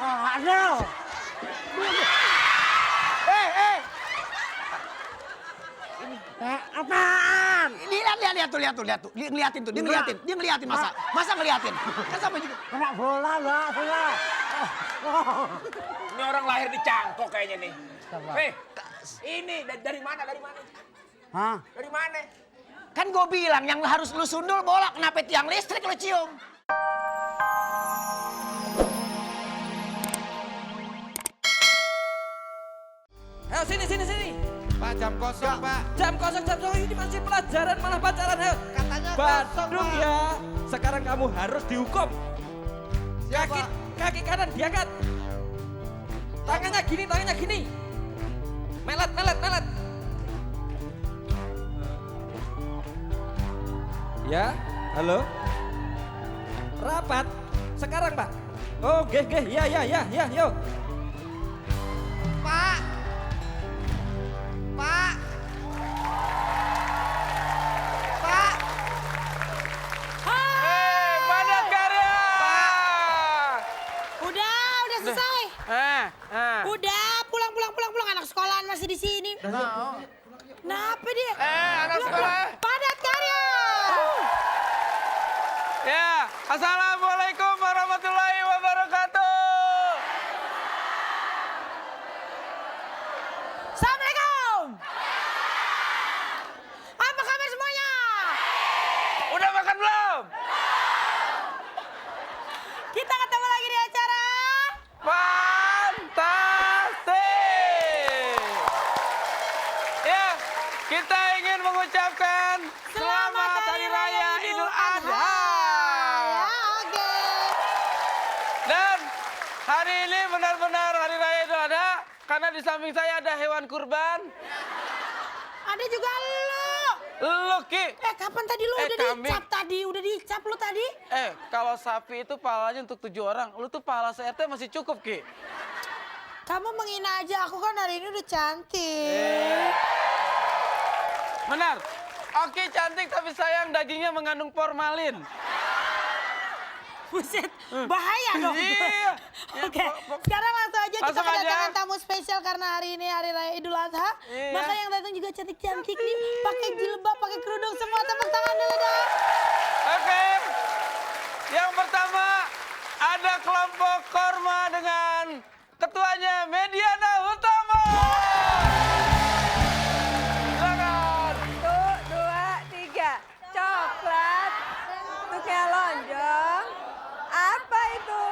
Aduh. Apaan? Lihat tuh. Dia ngeliatin masa ngeliatin. Kan sama juga. Kena bola, Mbak. Bola. Ini orang lahir di Cangkok kayaknya nih. Siapa? Ini dari mana? Hah? Dari mana? Kan gue bilang yang harus lu sundul bola, kenapa tiang listrik lu cium? Ayo sini. Pak, jam kosong, Pak. Jam kosong ini masih pelajaran malah pacaran. Ayo. Katanya Badung kosong, Pak. ya. Sekarang kamu harus dihukum. Siapa? Kaki kanan diangkat. Tangannya gini. Melet. Ya, halo. Rapat. Sekarang, Pak. Oh, ya, yuk. Pak. Padat karya. Udah selesai. Udah, pulang. Anak sekolahan masih di sini. Kenapa dia? Anak sekolah. Padat karya. Ya, assalamualaikum warahmatullahi wabarakatuh. Assalamualaikum. Apa kabar semuanya? Udah makan belum? Kita ketemu lagi di acara. Fantastik. Ya, kita ingin mengucapkan selamat Hari Raya Idul Adha. Ya, oke. Dan hari ini benar-benar Hari Raya Idul Adha karena di samping saya ada hewan kurban. Ada juga lu. Lu, Ki. Kapan tadi lu udah kambing. dicap tadi? Udah dicap lu tadi? Kalau sapi itu pahalanya untuk 7 orang. Lu tuh pahala se-RT masih cukup, Ki. Kamu menghina aja, aku kan hari ini udah cantik. Benar. Oke, cantik tapi sayang dagingnya mengandung formalin. Buset, bahaya dong. Iya. Oke, sekarang langsung aja kita Langsung aja. kedatangan tamu spesial karena hari ini Hari Raya Idul Adha. Iya. Maka yang datang juga cantik-cantik nih, pakai jilbab, pakai kerudung, semua tepuk tangan dulu dong. Oke. Yang pertama ada kelompok Korma dengan ketuanya Mediana Utama. Silakan. 1, 2, 3. Coklat. Itu kayak lonjong. Apa itu?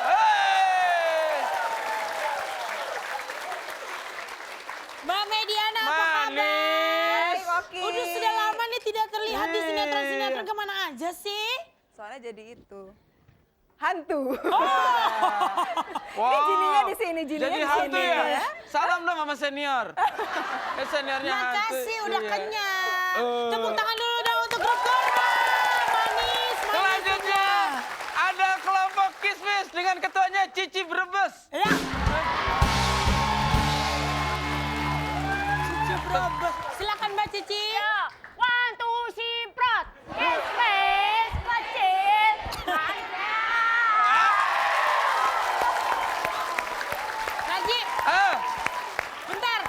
Hei. Mbak Mediana, apa kabar? Manis. Baik, Oki. Udah sudah lama nih tidak terlihat di sinetron-sinetron, kemana aja sih? Soalnya jadi itu. Hantu. Wow. Ini jininya di sini, jininya Jadi di hantu sini. ya? Salam dong sama senior. Seniornya hantu. Makasih, udah Iya. kenyang. Tepuk tangan dulu dong untuk grup Korma. Manis. Selanjutnya ada kelompok Kismis dengan ketuanya Cici Brebes. Ya. Cici Brebes. Silakan Mbak Cici. One, two, simprot. Kismis kecil. Lagi, bentar.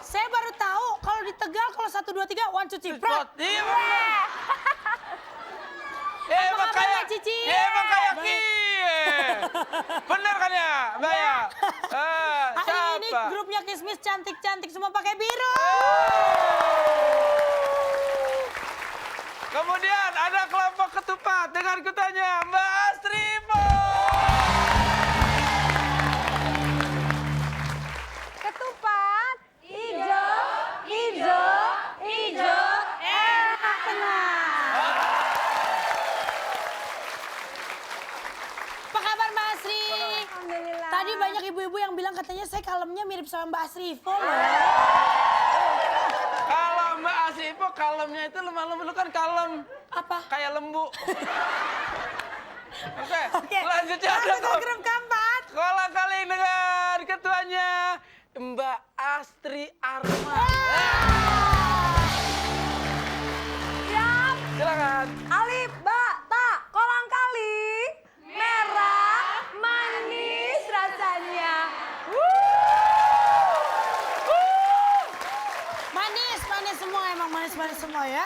Saya baru tahu kalau di Tegal kalau 1, 2, 3, one, two, three, prot. Iya bener. Apa Emang kabar, kayak Mbak Cici? Emang kayak Baik. Kie. Bener kan ya, Mbak ya? Hari ini Siapa? grupnya Kismis cantik-cantik semua pakai biru. Kemudian ada kelompok Ketupat dengan ketuanya Mbak Astripo. Ketupat. Ijo. Enak tenang. Apa kabar Mbak Asri? Alhamdulillah. Tadi banyak ibu-ibu yang bilang katanya saya kalemnya mirip sama Mbak Asrifo loh. Kalau Mbak Astripo kalemnya itu lemah-lemah, lu kan kalem. Apa? Kayak lembu. Oke, Oke, selanjutnya ada langsung ke grup keempat. sekolah kali dengan ketuanya Mbak Astri Arma. Siap. Silakan. Alif, ba, ta, kolang kali. Merah. semua ya.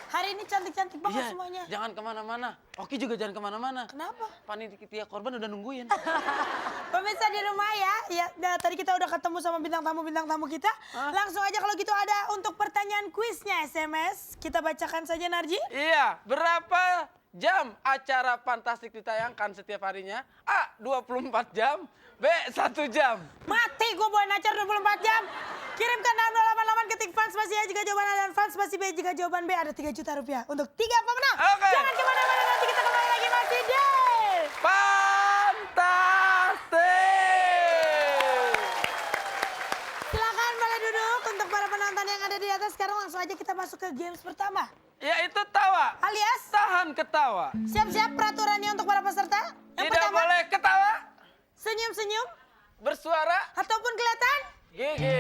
Hari ini cantik-cantik banget Iya, semuanya. jangan kemana-mana. Oki juga jangan kemana-mana. Kenapa? Panitia korban udah nungguin. Pemirsa di rumah ya, tadi kita udah ketemu sama bintang tamu kita. Langsung aja kalau gitu ada untuk pertanyaan kuisnya SMS. Kita bacakan saja Narji. Iya, berapa jam acara Fantastik ditayangkan setiap harinya? A, 24 jam. B, 1 jam. Mati gue buat acara 24 jam. Kirimkan 6088 ketik fans spasi A jika jawaban A dan fans spasi B jika jawaban B ada 3 juta rupiah untuk 3 pemenang. Oke. Jangan kemana-mana, nanti kita kembali lagi masih di Fantastik. Silakan boleh duduk untuk para penonton yang ada di atas. Sekarang langsung aja kita masuk ke games pertama. Yaitu tawa. Alias Tahan ketawa. siap-siap peraturannya untuk para peserta. Yang Tidak pertama, boleh ketawa, senyum-senyum bersuara, ataupun kelihatan. gigi.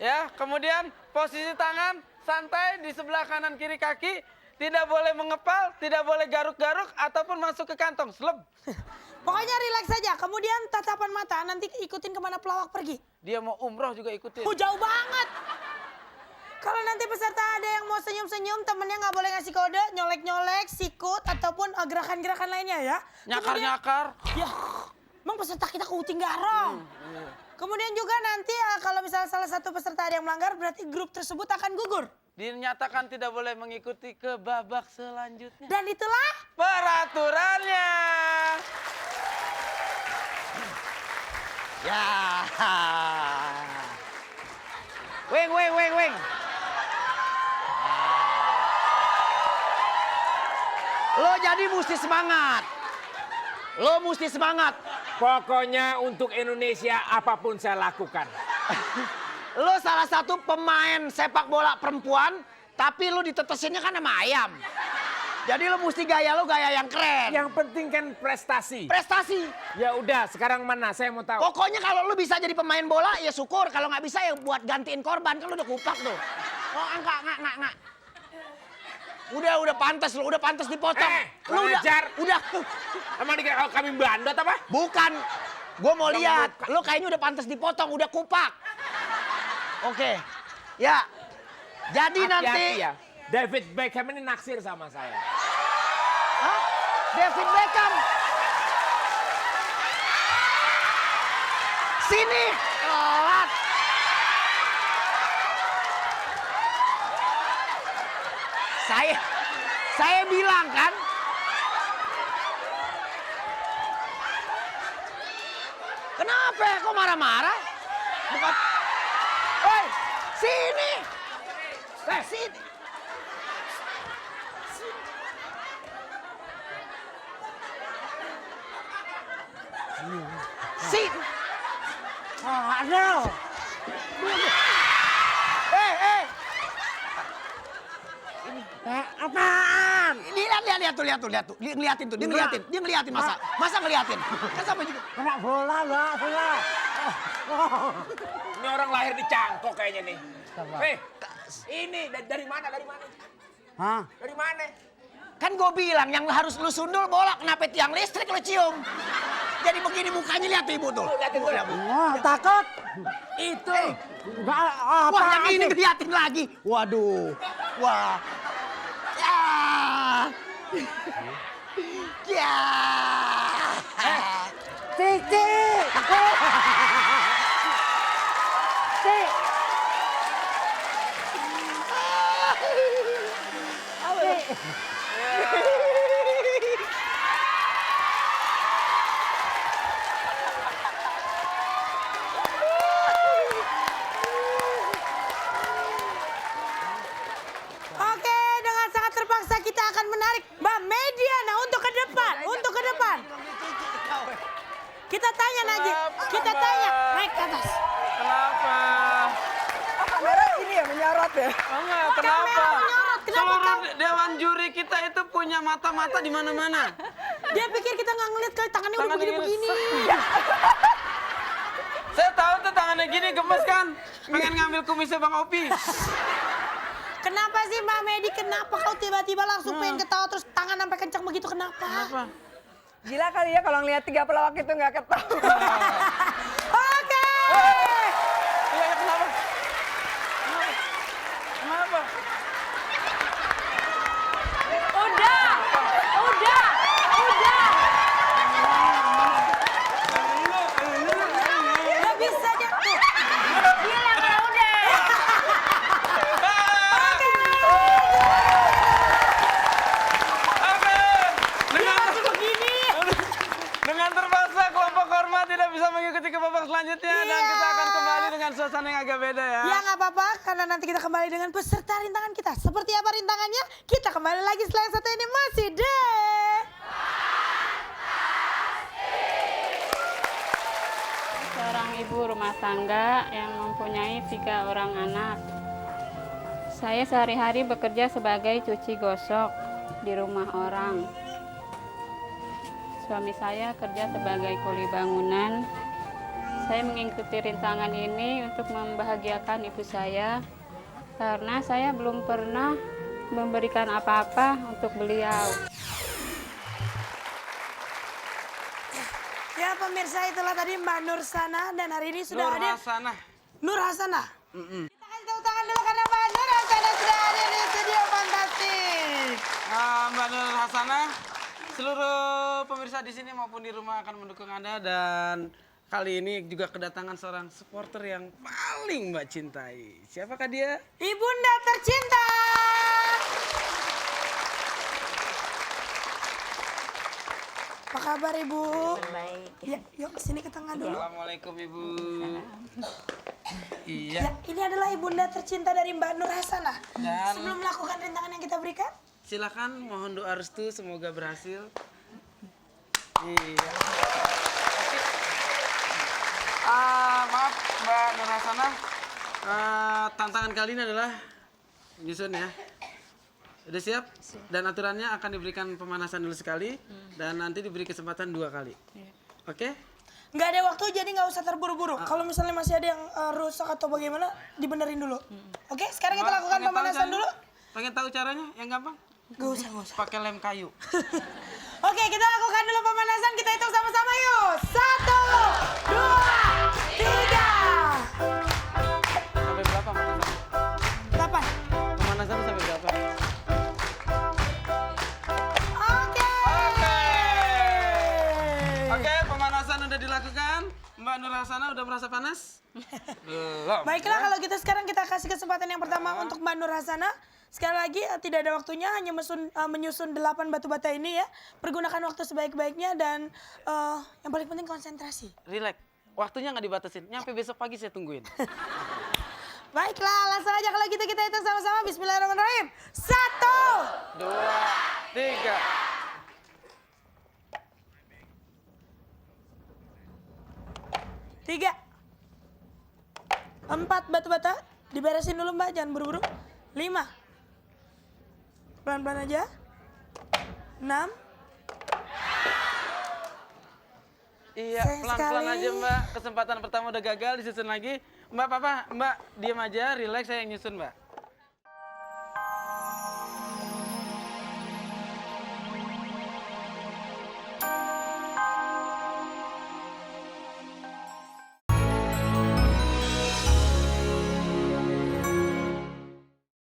Ya, kemudian posisi tangan santai di sebelah kanan kiri kaki. Tidak boleh mengepal, tidak boleh garuk-garuk ataupun masuk ke kantong. Slep. Pokoknya rileks saja. Kemudian tatapan mata nanti ikutin kemana pelawak pergi. Dia mau umroh juga ikutin. Jauh banget. Kalau nanti peserta ada yang mau senyum-senyum, temennya nggak boleh ngasih kode, nyolek-nyolek, sikut, ataupun gerakan-gerakan lainnya ya. Nyakar-nyakar. Ya, emang peserta kita kucing garong. Kemudian juga nanti kalau misalnya salah satu peserta ada yang melanggar, berarti grup tersebut akan gugur. Dinyatakan tidak boleh mengikuti ke babak selanjutnya. Dan itulah Peraturannya. Ya. Weng. Lo jadi mesti semangat. Lo mesti semangat. Pokoknya untuk Indonesia apapun saya lakukan. Lo salah satu pemain sepak bola perempuan, tapi lo ditetesinnya kan sama ayam. Jadi lo mesti gaya yang keren. Yang penting kan prestasi. Prestasi. Ya udah, sekarang mana? Saya mau tahu. Pokoknya kalau lo bisa jadi pemain bola ya syukur. Kalau nggak bisa ya buat gantiin korban. Kan lo udah kupak tuh. Oh enggak. Udah pantas lo, udah pantas dipotong. Kurang ajar. Udah. Emang dikira kami bandot apa? Bukan. Gue mau lihat. Lo kayaknya udah pantas dipotong, udah kupak. Oke. Ya. Jadi nanti. Hati-hati ya. David Beckham ini naksir sama saya. Hah? David Beckham. Sini. Telat. Saya bilang kan. Kenapa? Kok marah-marah? Bukan. Hei, sini. Sini. Sini. Aduh. Apaan? Lihat tuh. Dia ngeliatin masa. Masa ngeliatin? Kan sama juga. Kena bola lah, bola. Ini orang lahir di Cangkok kayaknya nih. Ini dari mana? Hah? Dari mana? Kan gue bilang yang harus lu sundul bola, kenapa tiang listrik lu cium? Jadi begini mukanya, lihat ibu tuh. Lihatin tuh. Wah, takut. Itu. Enggak Wah, apa yang ini ngeliatin lagi. Waduh. Wah. Ya. Ya. Cici. Oke, dengan sangat terpaksa kita akan menarik Mbak Mediana untuk ke depan. Kita tanya Najib, kita tanya. Naik ke atas. Kenapa? Kamera ini ya menyorot ya. Enggak, Kamera kenapa? menyorot, kenapa Seluruh dewan juri kita itu punya mata-mata di mana-mana. Dia pikir kita nggak ngeliat kali tangannya udah Tangannya begini-begini. Saya tahu tuh tangannya gini gemes kan. Pengen ngambil kumisnya Bang Opi. Kenapa sih Mbak Medi? Kenapa kau tiba-tiba langsung pengen ketawa terus tangan sampai kencang begitu? Kenapa? Gila kali ya kalau ngeliat 3 pelawak itu nggak ketawa. Oke. Iya, kenapa? Kenapa? Udah. Gak bisa dia. Tuh. Bilang ya udah. Dengan terpaksa kelompok Korma tidak bisa mengikuti ke babak selanjutnya dan kita akan kembali dengan suasana yang agak beda ya. Ya nggak apa-apa, karena nanti kita kembali dengan peserta rintangan kita. Seperti apa rintangannya? Kita kembali lagi setelah yang satu ini masih deh. Seorang ibu rumah tangga yang mempunyai 3 orang anak. Saya sehari-hari bekerja sebagai cuci gosok di rumah orang. Suami saya kerja sebagai kuli bangunan. Saya mengikuti rintangan ini untuk membahagiakan ibu saya karena saya belum pernah memberikan apa-apa untuk beliau. Ya pemirsa, itulah tadi Mbak Nur Sana dan hari ini sudah hadir. Nur Hasanah. Kita kasih tepuk tangan dulu karena Mbak Nur Hasanah sudah hadir di studio fantastik. Mbak Nur Hasanah, seluruh pemirsa di sini maupun di rumah akan mendukung Anda dan kali ini juga kedatangan seorang supporter yang paling Mbak cintai. Siapakah dia? Ibunda tercinta. Apa kabar Ibu? Baik. Ya, yuk sini ke tengah dulu. Assalamualaikum Ibu. Iya. Ya, ini adalah ibunda tercinta dari Mbak Nur Hasanah. Dan- Sebelum melakukan rintangan yang kita berikan, Silakan mohon doa restu semoga berhasil. Iya. Maaf Mbak Nur Hasanah. Tantangan kali ini adalah nyusun ya. Udah siap? Dan aturannya akan diberikan pemanasan dulu sekali dan nanti diberi kesempatan 2 kali. Oke? nggak ada waktu jadi nggak usah terburu-buru. Kalau misalnya masih ada yang rusak atau bagaimana, dibenerin dulu. Oke, sekarang kita lakukan Pengen tahu pemanasan caranya? dulu. Pengen tahu caranya? Yang gampang? Gak usah, gak usah. Pakai lem kayu. Oke, kita lakukan dulu pemanasan. Kita hitung sama-sama yuk. 1, 2, 3. Sampai berapa pemanasan? 8. Pemanasan sampai berapa? Oke. Oke, pemanasan udah dilakukan. Mbak Nur Hasanah udah merasa panas? Belum. Baiklah, kalau gitu sekarang kita kasih kesempatan yang pertama untuk Mbak Nur Hasanah. Sekali lagi tidak ada waktunya, hanya menyusun 8 batu bata ini ya. Pergunakan waktu sebaik-baiknya dan yang paling penting konsentrasi. Relax. Waktunya nggak dibatasin. Nyampe besok pagi saya tungguin. Baiklah, langsung aja kalau gitu kita hitung sama-sama. Bismillahirrahmanirrahim. 1, 2, 3. Tiga, 4 batu bata. Diberesin dulu Mbak, jangan buru-buru. 5. Pelan-pelan aja. 6. Iya, Sayang pelan-pelan sekali. aja Mbak. Kesempatan pertama udah gagal, disusun lagi. Mbak, Papa, Mbak, diam aja, relax, saya yang nyusun Mbak.